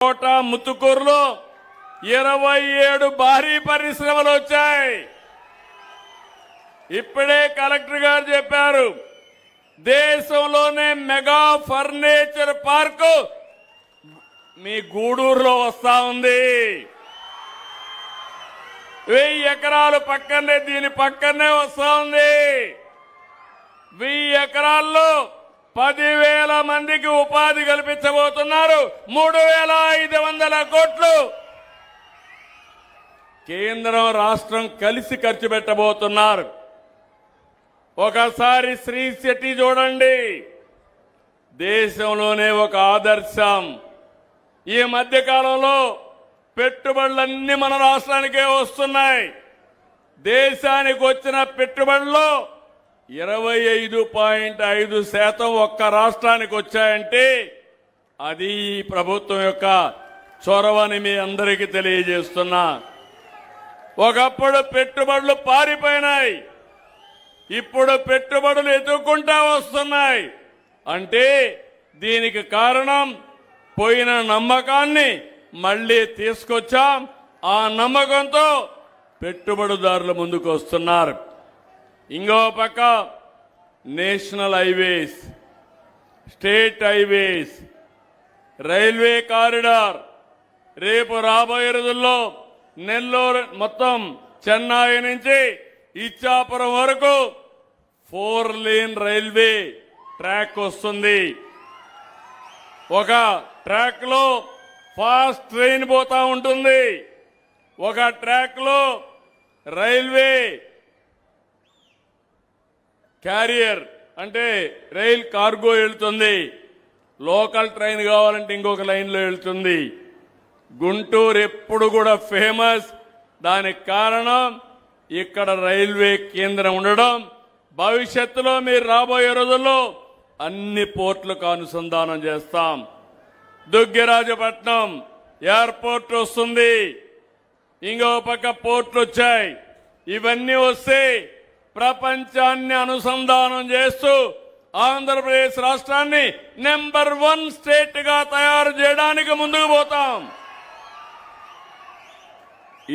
కోట ముత్తుకూరులో 27 భారీ పరిశ్రమలు వచ్చాయి. ఇప్పుడే కలెక్టర్ గారు చెప్పారు, దేశంలోనే మెగా ఫర్నిచర్ పార్కు మీ గూడూరులో వస్తా ఉంది. 1000 ఎకరాలు పక్కనే, దీని పక్కనే వస్తా ఉంది. 1000 ఎకరాల్లో 10,000 మందికి ఉపాధి కల్పించబోతున్నారు. 3,500 కోట్లు కేంద్రం రాష్ట్రం కలిసి ఖర్చు పెట్టబోతున్నారు. ఒకసారి శ్రీ సిటీ చూడండి, దేశంలోనే ఒక ఆదర్శం. ఈ మధ్య కాలంలో పెట్టుబడులన్నీ మన రాష్ట్రానికే వస్తున్నాయి. దేశానికి వచ్చిన పెట్టుబడుల్లో 25.5% ఒక్క రాష్ట్రానికి వచ్చాయంటే అది ఈ ప్రభుత్వం యొక్క చొరవని మీ అందరికీ తెలియజేస్తున్నా. ఒకప్పుడు పెట్టుబడులు పారిపోయినాయి, ఇప్పుడు పెట్టుబడులు ఎదుర్కొంటా వస్తున్నాయి. అంటే దీనికి కారణం పోయిన నమ్మకాన్ని మళ్లీ తీసుకొచ్చాం. ఆ నమ్మకంతో పెట్టుబడిదారులు ముందుకు వస్తున్నారు. ఇంకో పక్క national highways, state highways, railway corridor రేపు రాబోయే రోజుల్లో నెల్లూరు మొత్తం చెన్నై నుంచి ఇచ్చాపురం వరకు 4 లేన్ రైల్వే ట్రాక్ వస్తుంది. ఒక ట్రాక్ లో ఫాస్ట్ ట్రైన్ పోతా ఉంటుంది, ఒక ట్రాక్ లో రైల్వే క్యారియర్ అంటే రైల్ కార్గో వెళ్తుంది. లోకల్ ట్రైన్ కావాలంటే ఇంకొక లైన్లో వెళ్తుంది. గుంటూరు ఎప్పుడు కూడా ఫేమస్. దానికి కారణం ఇక్కడ రైల్వే కేంద్రం ఉండడం. భవిష్యత్తులో మీరు రాబోయే రోజుల్లో అన్ని పోర్టులకు అనుసంధానం చేస్తాం. దుగ్గిరాజపట్నం ఎయిర్పోర్ట్ వస్తుంది, ఇంకో పక్క పోర్టులు వచ్చాయి. ఇవన్నీ వస్తే ప్రపంచాన్ని అనుసంధానం చేస్తూ ఆంధ్రప్రదేశ్ రాష్ట్రాన్ని నెంబర్ 1 స్టేట్ గా తయారు చేయడానికి ముందుకు పోతాం.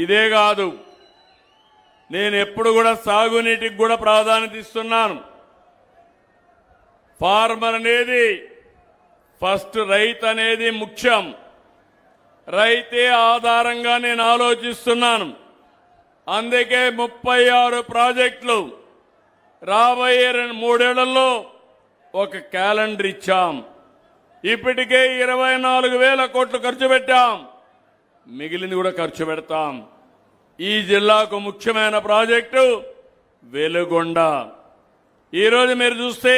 ఇదే కాదు, నేను ఎప్పుడు కూడా సాగునీటికి కూడా ప్రాధాన్యత ఇస్తున్నాను. ఫార్మర్ అనేది ఫస్ట్, రైతు అనేది ముఖ్యం. రైతే ఆధారంగా నేను ఆలోచిస్తున్నాను. అందుకే 36 ప్రాజెక్టులు రాబోయే 3 ఏళ్లలో ఒక క్యాలెండర్ ఇచ్చాం. ఇప్పటికే 24,000 కోట్లు ఖర్చు పెట్టాం, మిగిలింది కూడా ఖర్చు పెడతాం. ఈ జిల్లాకు ముఖ్యమైన ప్రాజెక్టు వెలుగొండ. ఈరోజు మీరు చూస్తే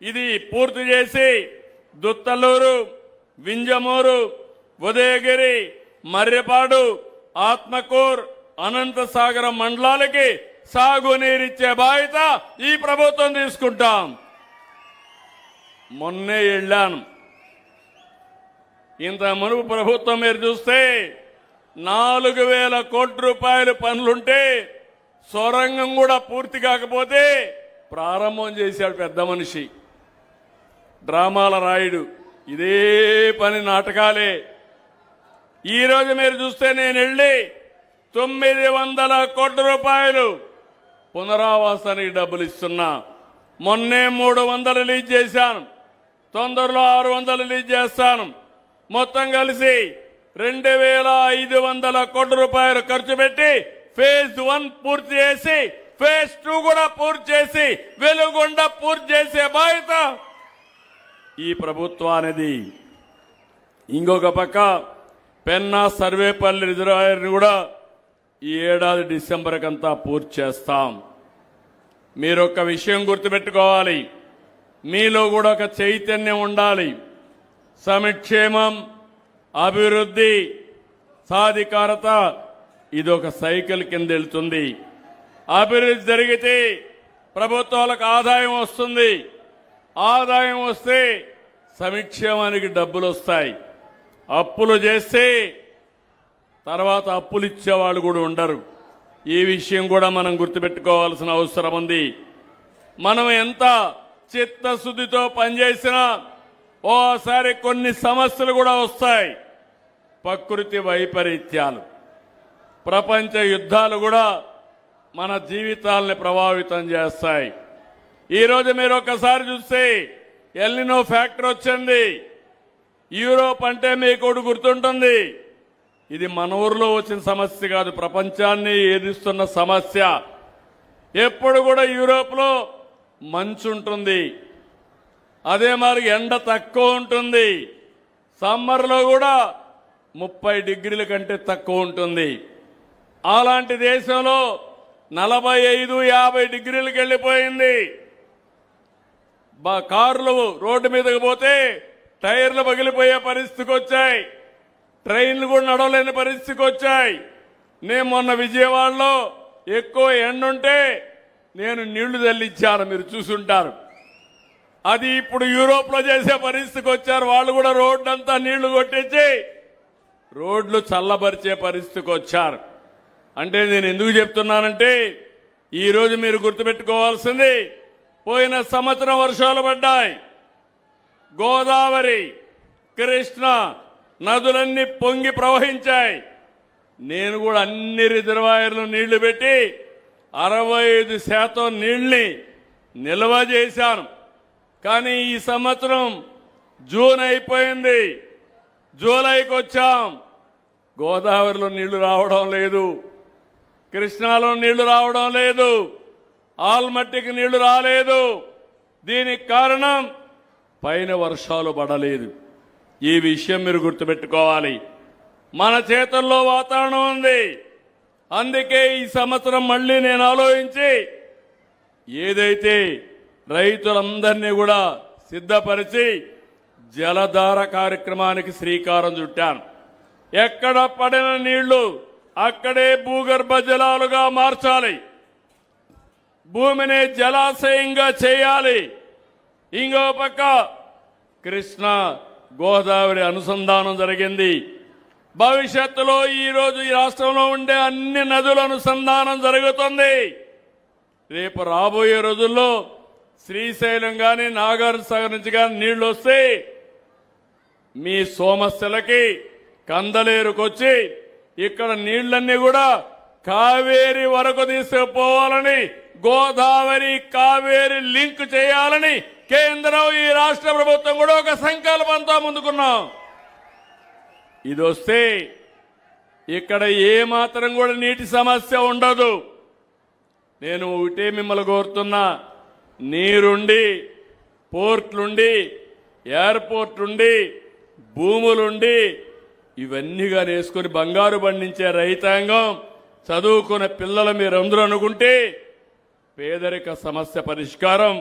ఇది పూర్తి చేసి దుత్తలూరు, వింజమూరు, ఉదయగిరి, మర్రిపాడు, ఆత్మకూర్, అనంతసాగరం మండలాలకి సాగునీరిచ్చే బాధ్యత ఈ ప్రభుత్వం తీసుకుంటాం. మొన్నే వెళ్ళాను. ఇంత మునుపు ప్రభుత్వం మీరు చూస్తే 4,000 కోట్ల రూపాయల పనులుంటే సొరంగం కూడా పూర్తి కాకపోతే ప్రారంభం చేశాడు పెద్ద మనిషి డ్రామాల రాయుడు. ఇదే పని నాటకాలే. ఈరోజు మీరు చూస్తే నేను వెళ్ళి 900 కోట్ల రూపాయలు పునరావాసానికి డబ్బులు ఇస్తున్నా. మొన్నే 300 రిలీజ్ చేశాను, తొందరలో 600 రిలీజ్ చేస్తాను. మొత్తం కలిసి 2,500 కోట్ల రూపాయలు ఖర్చు పెట్టి ఫేజ్ 1 పూర్తి చేసి ఫేజ్ 2 కూడా పూర్తి చేసి వెలుగొండ పూర్తి చేసే బాధ్యత ఈ ప్రభుత్వానిది. ఇంకొక పక్క పెన్నా సర్వేపల్లి రిజర్వాయర్ని కూడా ఈ ఏడాది డిసెంబర్ కంతా పూర్తి చేస్తాం. మీరు ఒక విషయం గుర్తుపెట్టుకోవాలి, మీలో కూడా ఒక చైతన్యం ఉండాలి. సంక్షేమం, అభివృద్ధి, సాధికారత ఇది ఒక సైకిల్ కింద వెళ్తుంది. అభివృద్ధి జరిగితే ప్రభుత్వాలకు ఆదాయం వస్తుంది, ఆదాయం వస్తే సంక్షేమానికి డబ్బులు వస్తాయి. అప్పులు చేస్తే తర్వాత అప్పులు ఇచ్చేవాళ్ళు కూడా ఉండరు. ఈ విషయం కూడా మనం గుర్తుపెట్టుకోవాల్సిన అవసరం ఉంది. మనం ఎంత చిత్తశుద్ధితో పనిచేసినా ఓసారి కొన్ని సమస్యలు కూడా వస్తాయి. ప్రకృతి వైపరీత్యాలు, ప్రపంచ యుద్ధాలు కూడా మన జీవితాలని ప్రభావితం చేస్తాయి. ఈరోజు మీరు ఒక్కసారి చూస్తే ఎల్నినో ఫ్యాక్టర్ వచ్చింది. యూరోప్ అంటే మీకు ఒకటి గుర్తుంటుంది, ఇది మన ఊర్లో వచ్చిన సమస్య కాదు, ప్రపంచాన్ని ఏదిస్తున్న సమస్య. ఎప్పుడు కూడా యూరోప్లో మంచు ఉంటుంది, అదే మరి ఎండ తక్కువ ఉంటుంది, సమ్మర్లో కూడా 30 డిగ్రీల కంటే తక్కువ ఉంటుంది. అలాంటి దేశంలో 45-50 డిగ్రీలకు వెళ్ళిపోయింది. కార్లు రోడ్డు మీదకి పోతే టైర్లు పగిలిపోయే పరిస్థితికి వచ్చాయి, ట్రైన్లు కూడా నడవలేని పరిస్థితికి వచ్చాయి. నేను మొన్న విజయవాడలో ఎక్కువ ఎండుంటే నేను నీళ్లు చల్లించాను, మీరు చూసుంటారు. అది ఇప్పుడు యూరోప్లో చేసే పరిస్థితికి వచ్చారు. వాళ్ళు కూడా రోడ్డు అంతా నీళ్లు కొట్టించి రోడ్లు చల్లబరిచే పరిస్థితికి వచ్చారు. అంటే నేను ఎందుకు చెప్తున్నానంటే, ఈరోజు మీరు గుర్తుపెట్టుకోవాల్సింది, పోయిన సంవత్సరం వర్షాలు పడ్డాయి, గోదావరి, కృష్ణ నదులన్నీ పొంగి ప్రవహించాయి. నేను కూడా అన్ని రిజర్వాయర్లు నీళ్లు పెట్టి 65% నీళ్ని నిల్వ చేశాను. కానీ ఈ సంవత్సరం జూన్ అయిపోయింది, జూలైకి వచ్చాం, గోదావరిలో నీళ్లు రావడం లేదు, కృష్ణాలో నీళ్లు రావడం లేదు, ఆల్మట్టికి నీళ్లు రాలేదు. దీనికి కారణం పైన వర్షాలు పడలేదు. ఈ విషయం మీరు గుర్తుపెట్టుకోవాలి. మన చేతుల్లో వాతావరణం ఉంది. అందుకే ఈ సంవత్సరం మళ్ళీ నేను ఆలోచించి ఏదైతే రైతులందరినీ కూడా సిద్ధపరిచి జలధార కార్యక్రమానికి శ్రీకారం చుట్టాను. ఎక్కడ పడిన నీళ్లు అక్కడే భూగర్భ జలాలుగా మార్చాలి, భూమిని జలాశయంగా చేయాలి. ఇంకో పక్క కృష్ణ గోదావరి అనుసంధానం జరిగింది. భవిష్యత్తులో ఈరోజు ఈ రాష్ట్రంలో ఉండే అన్ని నదుల అనుసంధానం జరుగుతుంది. రేపు రాబోయే రోజుల్లో శ్రీశైలం కానీ నాగార్జునసాగర్ నుంచి కానీ నీళ్లు వస్తే మీ సోమస్యలకి కందలేరుకొచ్చి ఇక్కడ నీళ్లన్నీ కూడా కావేరి వరకు తీసుకుపోవాలని, గోదావరి కావేరి లింక్ చేయాలని కేంద్రం ఈ రాష్ట్ర ప్రభుత్వం కూడా ఒక సంకల్పంతో ముందుకున్నాం. ఇది వస్తే ఇక్కడ ఏ మాత్రం కూడా నీటి సమస్య ఉండదు. నేను ఒకటే మిమ్మల్ని కోరుతున్నా, నీరుండి, పోర్ట్లుండి, ఎయిర్పోర్ట్ ఉండి, భూములుండి, ఇవన్నీగా వేసుకుని బంగారు పండించే రైతాంగం, చదువుకునే పిల్లలు మీరందరూ అనుకుంటే పేదరిక సమస్య పరిష్కారం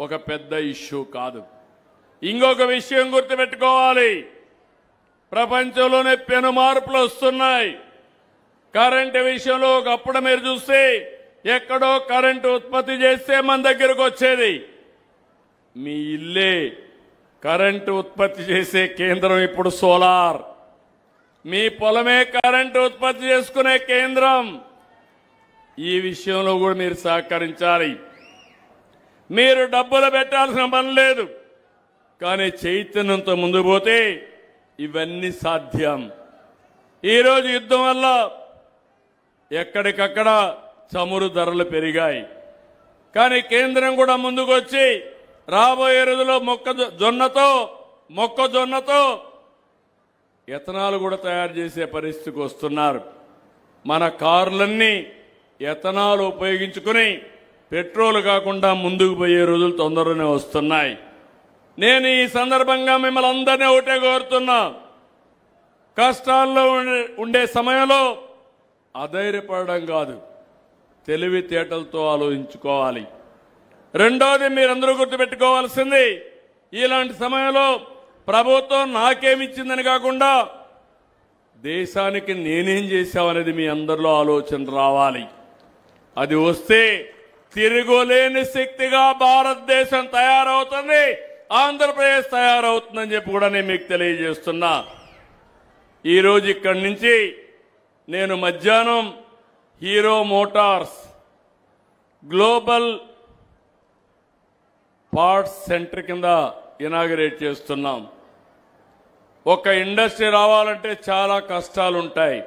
ఒక పెద్ద ఇష్యూ కాదు. ఇంకొక విషయం గుర్తుపెట్టుకోవాలి, ప్రపంచంలోనే పెను మార్పులు వస్తున్నాయి. కరెంటు విషయంలో ఒకప్పుడు మీరు చూస్తే ఎక్కడో కరెంటు ఉత్పత్తి చేస్తే మన దగ్గరకు వచ్చేది. మీ ఇల్లే కరెంటు ఉత్పత్తి చేసే కేంద్రం ఇప్పుడు సోలార్. మీ పొలమే కరెంటు ఉత్పత్తి చేసుకునే కేంద్రం. ఈ విషయంలో కూడా మీరు సహకరించాలి. మీరు డబ్బులు పెట్టాల్సిన పని లేదు, కానీ చైతన్యంతో ముందు పోతే ఇవన్నీ సాధ్యం. ఈరోజు యుద్ధం వల్ల ఎక్కడికక్కడ చమురు ధరలు పెరిగాయి, కానీ కేంద్రం కూడా ముందుకు వచ్చి రాబోయే రోజుల్లో మొక్కజొన్నతో ఎథనాల్ కూడా తయారు చేసే పరిస్థితికి వస్తున్నారు. మన కార్లన్నీ ఎథనాల్ ఉపయోగించుకుని పెట్రోల్ కాకుండా ముందుకు పోయే రోజులు తొందరగానే వస్తున్నాయి. నేను ఈ సందర్భంగా మిమ్మల్ని అందరినీ ఒకటే కోరుతున్నా, కష్టాల్లో ఉండే సమయంలో అధైర్యపడడం కాదు, తెలివితేటలతో ఆలోచించుకోవాలి. రెండోది మీరందరూ గుర్తుపెట్టుకోవాల్సింది, ఇలాంటి సమయంలో ప్రభుత్వం నాకేమిచ్చిందని కాకుండా దేశానికి నేనేం చేశామనేది మీ అందరిలో ఆలోచన రావాలి. అది వస్తే తిరుగులేని శక్తిగా భారతదేశం తయారవుతుంది, ఆంధ్రప్రదేశ్ తయారవుతుందని చెప్పి కూడా నేను మీకు తెలియజేస్తున్నా. ఈరోజు ఇక్కడి నుంచి నేను మధ్యాహ్నం hero Motors global parts centre కింద ఇనాగరేట్ చేస్తున్నాం. ఒక ఇండస్ట్రీ రావాలంటే చాలా కష్టాలుంటాయి.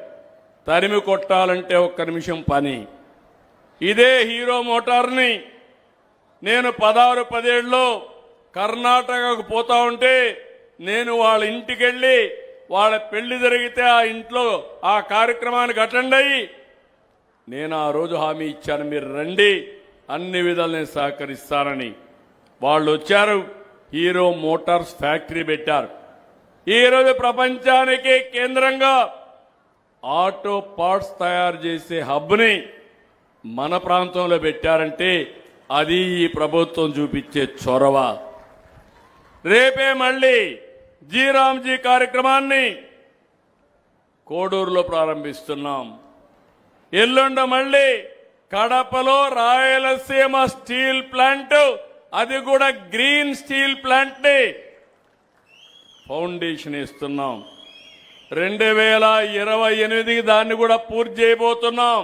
తరిమి కొట్టాలంటే ఒక్క నిమిషం పని. ఇదే హీరో మోటార్ని నేను 16-17లో కర్ణాటకకు పోతా ఉంటే నేను వాళ్ళ ఇంటికి వెళ్ళి వాళ్ళ పెళ్లి జరిగితే ఆ ఇంట్లో ఆ కార్యక్రమానికి అటెండ్ అయ్యి నేను ఆ రోజు హామీ ఇచ్చాను, మీరు రండి, అన్ని విధాలు నేను సహకరిస్తానని. వాళ్ళు వచ్చారు, హీరో మోటార్స్ ఫ్యాక్టరీ పెట్టారు. ఈరోజు ప్రపంచానికి కేంద్రంగా ఆటో పార్ట్స్ తయారు చేసే హబ్ని మన ప్రాంతంలో పెట్టారంటే అది ఈ ప్రభుత్వం చూపించే చొరవ. రేపే మళ్ళీ జీరామ్జీ కార్యక్రమాన్ని కోడూరులో ప్రారంభిస్తున్నాం. ఎల్లుండ మళ్ళీ కడపలో రాయలసీమ స్టీల్ ప్లాంట్, అది కూడా గ్రీన్ స్టీల్ ప్లాంట్ ని ఫౌండేషన్ ఇస్తున్నాం. 2028 దాన్ని కూడా పూర్తి చేయబోతున్నాం.